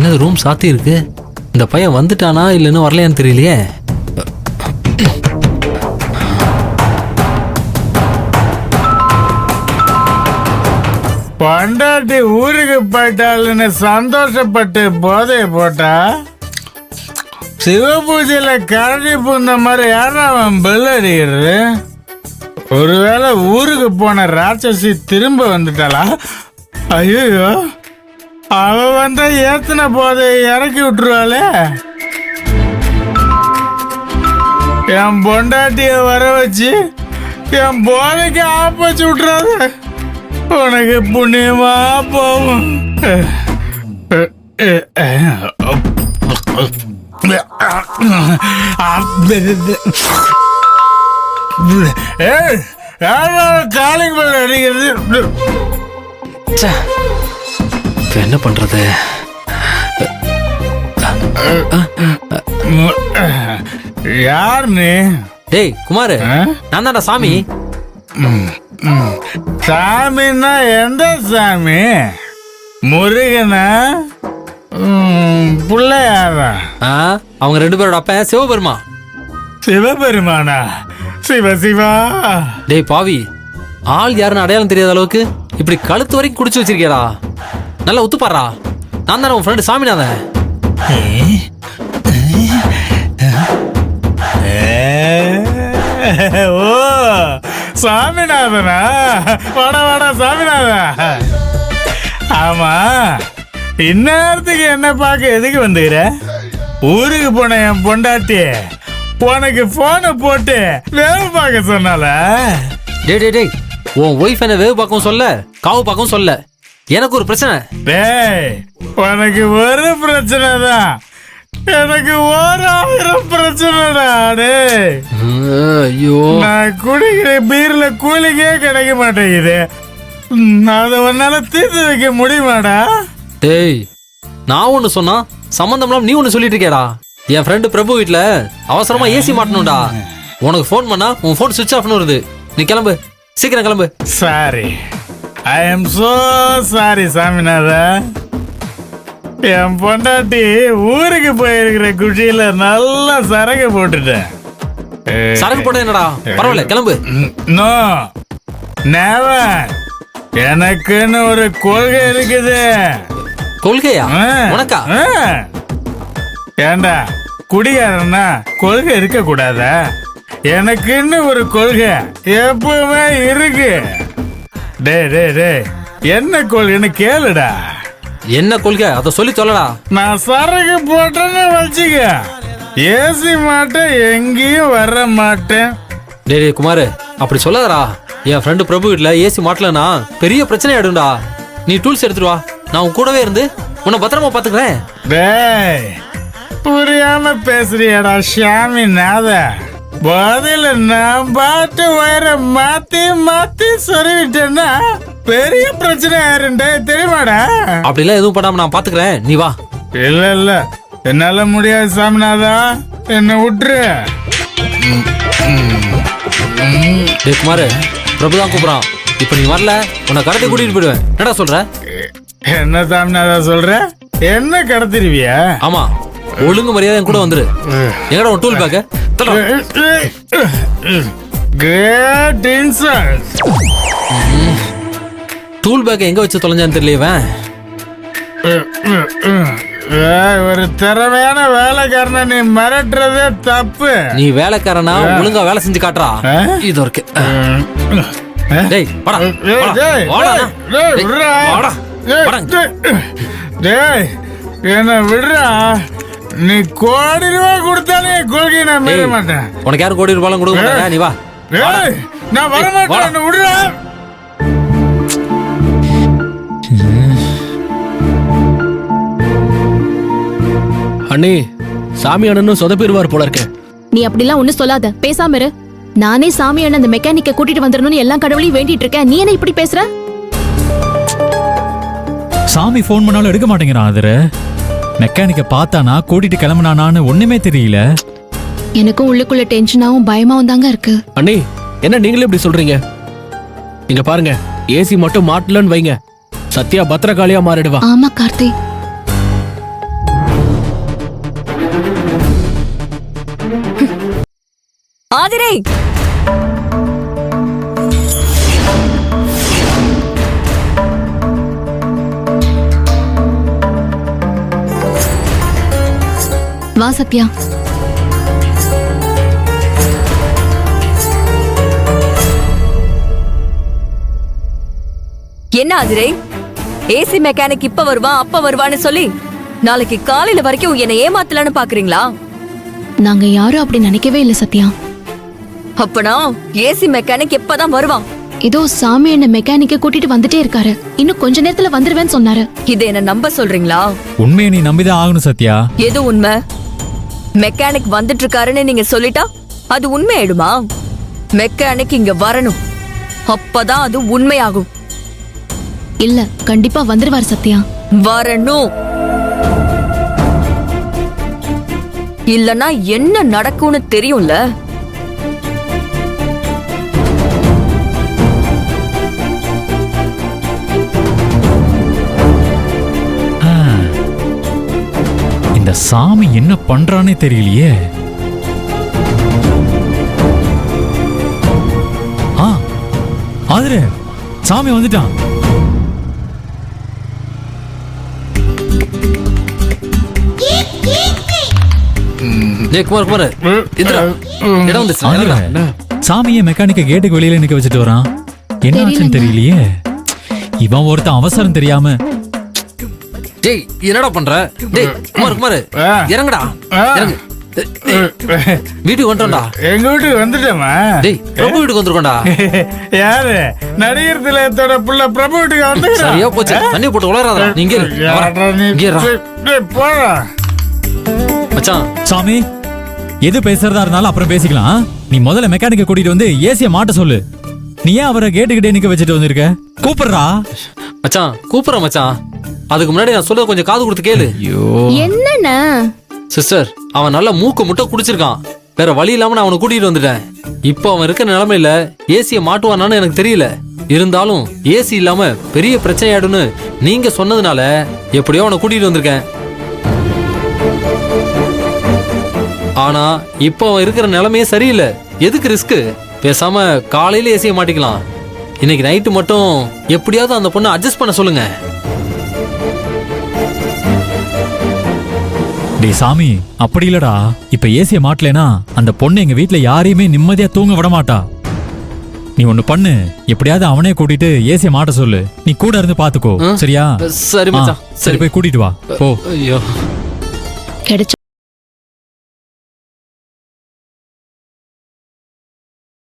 என்னது ரூம் சாத்தி இருக்கு? இந்த பையன் வந்துட்டானா இல்லைன்னு வரலையான்னு தெரியலையே. பொண்டாட்டி ஊருக்கு போயிட்டாள்னு சந்தோஷப்பட்டு போதைய போட்டா சிவபூஜையில கரடி பூந்த மாதிரி யாரா அவன் பெல் அடிக்கிறது? ஒருவேளை ஊருக்கு போன ராட்சசி திரும்ப வந்துட்டாளா? ஐயோ, அவ வந்தா ஏத்தன போதைய இறக்கி விட்டுருவாளே. என் பொண்டாட்டிய வர வச்சு என் போதைக்கு ஆப்பச்சு விட்டுறாது. உனக்கு புண்ணியமா போகும். காலிங் பெல் அடிக்கிறது. என்ன பண்றது? யார் நீ? டேய் குமார், நான் தான்டா சாமி. சாமின்னா எந்த சாமி? முருகனா பிள்ளையாரா? அவங்க ரெண்டு பேரோட அப்ப சிவபெருமா. சிவபெருமானா? சிவ சிவா. டேய் பாவி, ஆள் யாருன்னு அடையாளம் தெரியாத அளவுக்கு இப்படி கழுத்து வரைக்கும் குடிச்சு வச்சிருக்கேடா. நல்லா ஒத்துப்பாரா? நான் தானே உன் ஃப்ரெண்டு சாமிநாதன். ஓ சாமிநாதனா? வாடா வாடா சாமிநாதா. ஆமா, இந்நேரத்துக்கு என்ன பார்க்க எதுக்கு வந்துக்கிற? ஊருக்கு போன என் பொண்டாட்டி உனக்கு போனை போட்டு வேவு பார்க்க சொன்னால? டே டே டேய், உன் ஒய்ஃப் என்ன வேவு பார்க்கவும் சொல்ல, காவு பார்க்கவும் சொல்ல. எனக்கு ஒரு பிரச்சனை. டேய், உனக்கு ஒரு பிரச்சனை தான், எனக்கு 1000 பிரச்சனைடா. டேய், ஐயோ, நான் குடிக்கிற பீர்ல கூலிங்கே கிடைக்க மாட்டேங்குது. அதை உன்னால தீர்த்து வைக்க முடியுமாடா? டேய், நான் ஒண்ணு சொன்னா சம்பந்தம்லாம் நீ ஒண்ணு சொல்லிட்டு இருக்கேடா. என் ஃப்ரெண்டு பிரபு வீட்டுல அவசரமா ஏசி மாட்டணும்டா. உனக்கு ஃபோன் பண்ணா உன் ஃபோன் சுவிட்ச் ஆஃப்னு வருது. நீ கிளம்பு, சீக்கிரம் கிளம்பு. Sorry, I am so sorry சாமிநாதா. என் பொண்டாட்டி ஊருக்கு போயிருக்கிற குஷியில நல்லா சரக்கு போட்டுட்டேன். சரக்கு போட என்னடா, பரவாயில்ல கிளம்பு. No never. எனக்குன்னு ஒரு கொள்கை இருக்குது. கொள்கையா உனக்கா? ஏண்டா குடிகாரன்னா கொள்கை இருக்க கூடாதா? எனக்குன்னு ஒரு கொள்கை எப்பவுமே இருக்கு. டே டே டே, என்ன கொள்கைன்னு கேளுடா. என்ன கொள்கை அதை சொல்லி சொல்லடா. நான் சரக்கு போட்டேன்னு வச்சுக்க, ஏசி மாட்டேன், எங்கேயும் வர மாட்டேன். டே டே குமார், அப்படி சொல்லாதடா. என் ஃப்ரெண்டு பிரபு வீட்டுல ஏசி மாட்டலனா பெரிய பிரச்சனை ஆயிடும்டா. நீ டூல்ஸ் எடுத்துட்டு வா, நான் உன் கூடவே இருந்து உன்னை பத்திரமா பாத்துக்கிறேன். டேய், புரியாம பேசுறியாடா சாமிநாத. பதில நான் பாட்டு வயிற மாத்தி மாத்தி சொருவிட்டேன்னா பெரிய பிரச்சனை ஆயிருண்டே, தெரியுமாடா? அப்படிலாம் எதுவும் பண்ணாம நான் பாத்துக்கிறேன், நீ வா. இல்ல இல்ல, என்னால முடியாது சாமிநாதா, என்ன விட்டுரு. டே குமார், பிரபு தான் கூப்பிடுறான். இப்ப நீ வரல, உன்னை கடத்தி கூட்டிட்டு போயிடுவேன். என்னடா சொல்ற? என்ன சாமிநாதா சொல்ற? என்ன கடத்திருவியா? ஆமா, ஒழுங்கு மரியாதை கூட வந்துரு. எங்கடா உன் டூல் பேக்க? Great insult. டூல் பேக்க எங்க வச்சு தொலைஞ்சான்னு தெரியலையவன். ஒரு திறமையான வேலைக்காரனை நீ மிரட்டுறதே தப்பு. நீ வேலைக்காரனா ஒழுங்கா வேலை செஞ்சு காட்டுறா. இது இருக்கு. டேய் வாடா, டேய் என்ன விடுறா. நீ கோடி ரூபாய் கொடுத்தாலே கொள்கை நான் மீற மாட்டேன். உனக்கு யாரும் கோடி ரூபாய் கொடுக்க மாட்டாங்க, நீ வா. நான் வர மாட்டேன், விடுறா. அண்ணே, சாமி அண்ணனும் சொதப்பிடுவார் போல இருக்க. நீ அப்படிலாம் ஒண்ணு சொல்லாத, பேசாம இரு. நானே சாமி அண்ணன் அந்த மெக்கானிக்க கூட்டிட்டு வந்துடணும்னு எல்லா கடவுளையும் வேண்டிட்டு இருக்கேன். நீ என்ன இப்படி பேசுற? சாமி போன் பண்ணாலும் எடுக்க மாட்டேங்கிறான். அதுல மெக்கானிக்க பார்த்தானா கூட்டிட்டு கிளம்புனானான்னு ஒண்ணுமே தெரியல. எனக்கும் உள்ளுக்குள்ள டென்ஷனாவும் பயமாவும் தாங்க இருக்கு. அண்ணே, என்ன நீங்களே இப்படி சொல்றீங்க? இங்க பாருங்க, ஏசி மட்டும் மாட்டலன்னு வைங்க, சத்யா பத்திரகாளியா மாறிடுவா. ஆமா கார்த்தி, ஆதிரை, வா சத்யா. என்ன ஆதிரை, ஏசி மெக்கானிக் இப்ப வருவான் அப்ப வருவான்னு சொல்லி நாளைக்கு காலையில வரைக்கும் என்ன ஏமாத்தலான்னு பாக்குறீங்களா? நாங்க யாரும் அப்படி நினைக்கவே இல்ல சத்யா. அப்பனா ஏசி மெக்கானிக் எப்பதான் வருவான்? இதோ சாமி என்ன மெக்கானிக்க கூட்டிட்டு வந்துட்டே இருக்காரு. இன்னும் கொஞ்ச நேரத்துல வந்துருவேன்னு சொன்னாரு. இதை என்ன நம்ப சொல்றீங்களா? உண்மையை நீ நம்பிதான் ஆகணும் சத்யா. எது உண்மை? மெக்கானிக் வந்துட்டு இருக்காருன்னு நீங்க சொல்லிட்டா அது உண்மையாயிடுமா? மெக்கானிக் இங்க வரணும், அப்பதான் அது உண்மையாகும். இல்ல, கண்டிப்பா வந்துருவார் சத்யா. வரணும், இல்லனா என்ன நடக்கும்னு தெரியும்ல. இந்த சாமி என்ன பண்றானே தெரியலையே. ஆதிரே, சாமி வந்துட்டான். டேய் குமார் குமார், இந்திரா இடம் வந்துச்சு. ஆதிரே, சாமியை மெக்கானிக்க கேட்டுக்கு வெளியில நிக்க வச்சுட்டு வரான். என்ன ஆச்சுன்னு தெரியலையே. இவன் ஒருத்தன் அவசரம் தெரியாம. டேய் என்னடா பண்ற? டேய் குமார் குமார், இறங்குடா இறங்கு. வீட்டுக்கு வந்துட்டோம்டா. எங்க வீட்டுக்கு வந்துட்டேமா? டேய் பிரபு வீட்டுக்கு வந்திருக்கோம்டா. யாரு? நடிகர் திலகத்தோட புள்ள பிரபு வீட்டுக்கு வந்து சரியா போச்சு. தண்ணி போட்டு உளறாதடா. நீ இங்க இரு. போடா மச்சான். சாமி, எது பேசுறதா இருந்தாலும் அப்புறம் பேசிக்கலாம். நீ முதல்ல மெக்கானிக்க கூட்டிட்டு வந்து ஏசிய மாட்ட சொல்லு. நீ ஏன் அவரை கேட்டுக்கிட்டே நிக்க வச்சுட்டு வந்திருக்க? கூப்பிடுறா. மச்சான் கூப்பிடுற மச்சான். அதுக்கு முன்னாடி நான் சொல்ல கொஞ்சம் காது கொடுத்து கேளு. என்னண்ணா? சிஸ்டர், அவன் நல்ல மூக்கு முட்டை குடிச்சிருக்கான். வேற வழி இல்லாம நான் அவனை கூட்டிட்டு வந்துட்டேன். இப்போ அவன் இருக்க நிலைமையில ஏசியை மாட்டுவானான்னு எனக்கு தெரியல. இருந்தாலும் ஏசி இல்லாம பெரிய பிரச்சனை ஆயிடும்னு நீங்க சொன்னதுனால எப்படியோ அவனை கூட்டிட்டு வந்திருக்கேன். ஆனா இப்போ அவன் இருக்கிற நிலைமையே சரியில்லை. எதுக்கு ரிஸ்க்? பேசாம காலையில ஏசியை மாட்டிக்கலாம். இன்னைக்கு நைட்டு மட்டும் எப்படியாவது அந்த பொண்ணை அட்ஜஸ்ட் பண்ண சொல்லுங்க. டேய் சாமி, அப்படி இல்லடா. இப்ப ஏசிய மாட்டலனா அந்த பொண்ணு எங்க வீட்ல யாரையுமே நிம்மதியா தூங்க விட மாட்டா. நீ ஒண்ணு பண்ணு, எப்படியாவது அவனே கூட்டிட்டு ஏசிய மாட்ட சொல்லு. நீ கூட இருந்து பாத்துக்கோ, சரியா? சரி மச்சான். சரி, போய் கூட்டிட்டு வா. போ. ஐயோ, கிடைச்ச